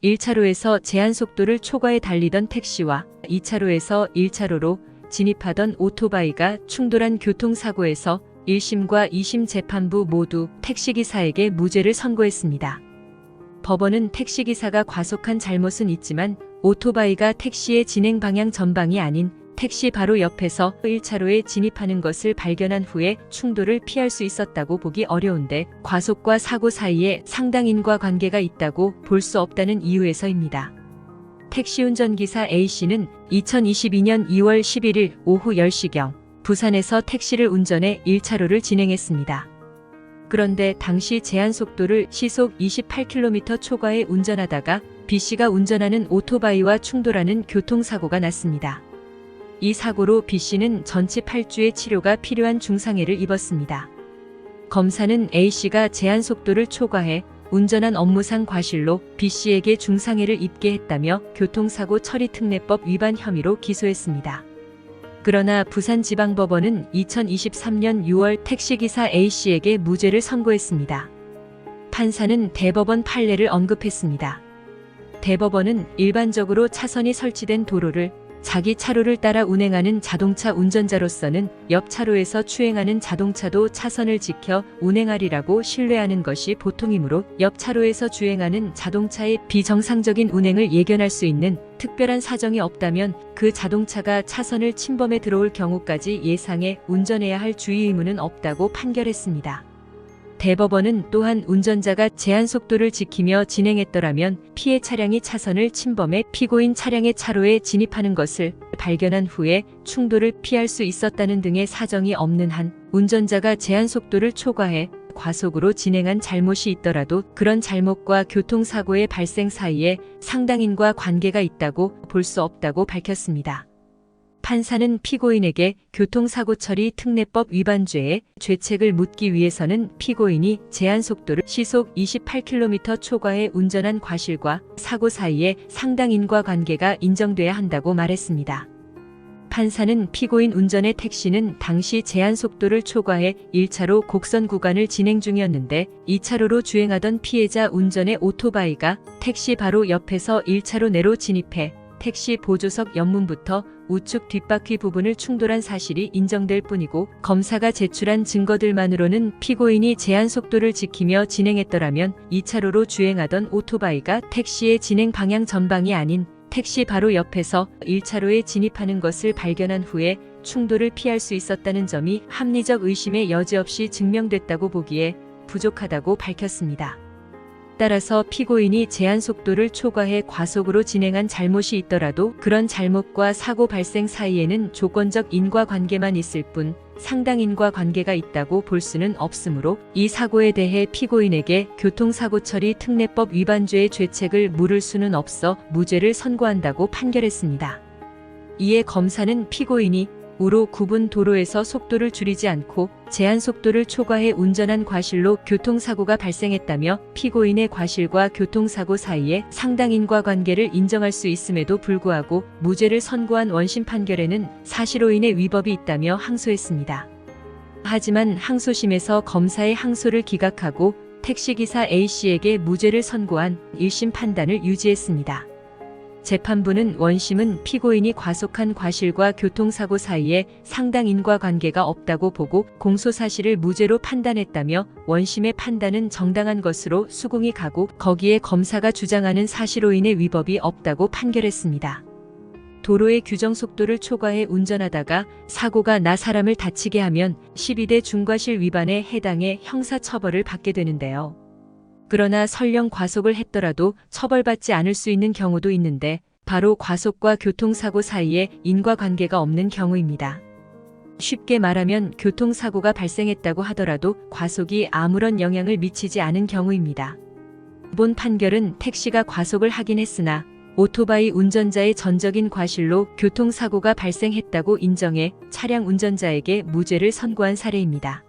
1차로에서 제한 속도를 초과해 달리던 택시와 2차로에서 1차로로 진입하던 오토바이가 충돌한 교통사고에서 1심과 2심 재판부 모두 택시기사에게 무죄를 선고했습니다. 법원은 택시기사가 과속한 잘못은 있지만 오토바이가 택시의 진행 방향 전방이 아닌 택시 바로 옆에서 1차로에 진입하는 것을 발견한 후에 충돌을 피할 수 있었다고 보기 어려운데 과속과 사고 사이에 상당 인과관계가 있다고 볼 수 없다는 이유에서입니다. 택시 운전기사 A씨는 2022년 2월 11일 오후 10시경 부산에서 택시를 운전해 1차로를 진행했습니다. 그런데 당시 제한 속도를 시속 28km 초과에 운전하다가 B씨가 운전하는 오토바이와 충돌하는 교통사고가 났습니다. 이 사고로 B씨는 전치 8주의 치료가 필요한 중상해를 입었습니다. 검사는 A씨가 제한 속도를 초과해 운전한 업무상 과실로 B씨에게 중상해를 입게 했다며 교통사고 처리특례법 위반 혐의로 기소했습니다. 그러나 부산지방법원은 2023년 6월 택시기사 A씨에게 무죄를 선고했습니다. 판사는 대법원 판례를 언급했습니다. 대법원은 일반적으로 차선이 설치된 도로를 자기 차로를 따라 운행하는 자동차 운전자로서는 옆 차로에서 추행하는 자동차도 차선을 지켜 운행하리라고 신뢰하는 것이 보통이므로 옆 차로에서 주행하는 자동차의 비정상적인 운행을 예견할 수 있는 특별한 사정이 없다면 그 자동차가 차선을 침범해 들어올 경우까지 예상해 운전해야 할 주의 의무는 없다고 판결했습니다. 대법원은 또한 운전자가 제한 속도를 지키며 진행했더라면 피해 차량이 차선을 침범해 피고인 차량의 차로에 진입하는 것을 발견한 후에 충돌을 피할 수 있었다는 등의 사정이 없는 한 운전자가 제한 속도를 초과해 과속으로 진행한 잘못이 있더라도 그런 잘못과 교통사고의 발생 사이에 상당인과 관계가 있다고 볼 수 없다고 밝혔습니다. 판사는 피고인에게 교통사고 처리 특례법 위반죄의 죄책을 묻기 위해서는 피고인이 제한 속도를 시속 28km 초과해 운전한 과실과 사고 사이에 상당 인과관계가 인정돼야 한다고 말했습니다. 판사는 피고인 운전의 택시는 당시 제한 속도를 초과해 1차로 곡선 구간을 진행 중이었는데 2차로로 주행하던 피해자 운전의 오토바이가 택시 바로 옆에서 1차로 내로 진입해 택시 보조석 옆문부터 우측 뒷바퀴 부분을 충돌한 사실이 인정될 뿐이고 검사가 제출한 증거들만으로는 피고인이 제한 속도를 지키며 진행했더라면 2차로로 주행하던 오토바이가 택시의 진행 방향 전방이 아닌 택시 바로 옆에서 1차로에 진입하는 것을 발견한 후에 충돌을 피할 수 있었다는 점이 합리적 의심의 여지 없이 증명됐다고 보기에 부족하다고 밝혔습니다. 따라서 피고인이 제한 속도를 초과해 과속으로 진행한 잘못이 있더라도 그런 잘못과 사고 발생 사이에는 조건적 인과관계만 있을 뿐 상당 인과관계가 있다고 볼 수는 없으므로 이 사고에 대해 피고인에게 교통사고 처리 특례법 위반죄의 죄책을 물을 수는 없어 무죄를 선고한다고 판결했습니다. 이에 검사는 피고인이 우로 구분 도로에서 속도를 줄이지 않고 제한 속도를 초과해 운전한 과실로 교통사고가 발생했다며 피고인의 과실과 교통사고 사이에 상당 인과관계를 인정할 수 있음에도 불구하고 무죄를 선고한 원심 판결에는 사실오인의 위법이 있다며 항소했습니다. 하지만 항소심에서 검사의 항소를 기각하고 택시기사 A씨에게 무죄를 선고한 1심 판단을 유지했습니다. 재판부는 원심은 피고인이 과속한 과실과 교통사고 사이에 상당 인과관계가 없다고 보고 공소사실을 무죄로 판단했다며 원심의 판단은 정당한 것으로 수긍이 가고 거기에 검사가 주장하는 사실오인의 위법이 없다고 판결했습니다. 도로의 규정 속도를 초과해 운전하다가 사고가 나 사람을 다치게 하면 12대 중과실 위반에 해당해 형사처벌을 받게 되는데요. 그러나 설령 과속을 했더라도 처벌받지 않을 수 있는 경우도 있는데 바로 과속과 교통사고 사이에 인과관계가 없는 경우입니다. 쉽게 말하면 교통사고가 발생했다고 하더라도 과속이 아무런 영향을 미치지 않은 경우입니다. 본 판결은 택시가 과속을 하긴 했으나 오토바이 운전자의 전적인 과실로 교통사고가 발생했다고 인정해 차량 운전자에게 무죄를 선고한 사례입니다.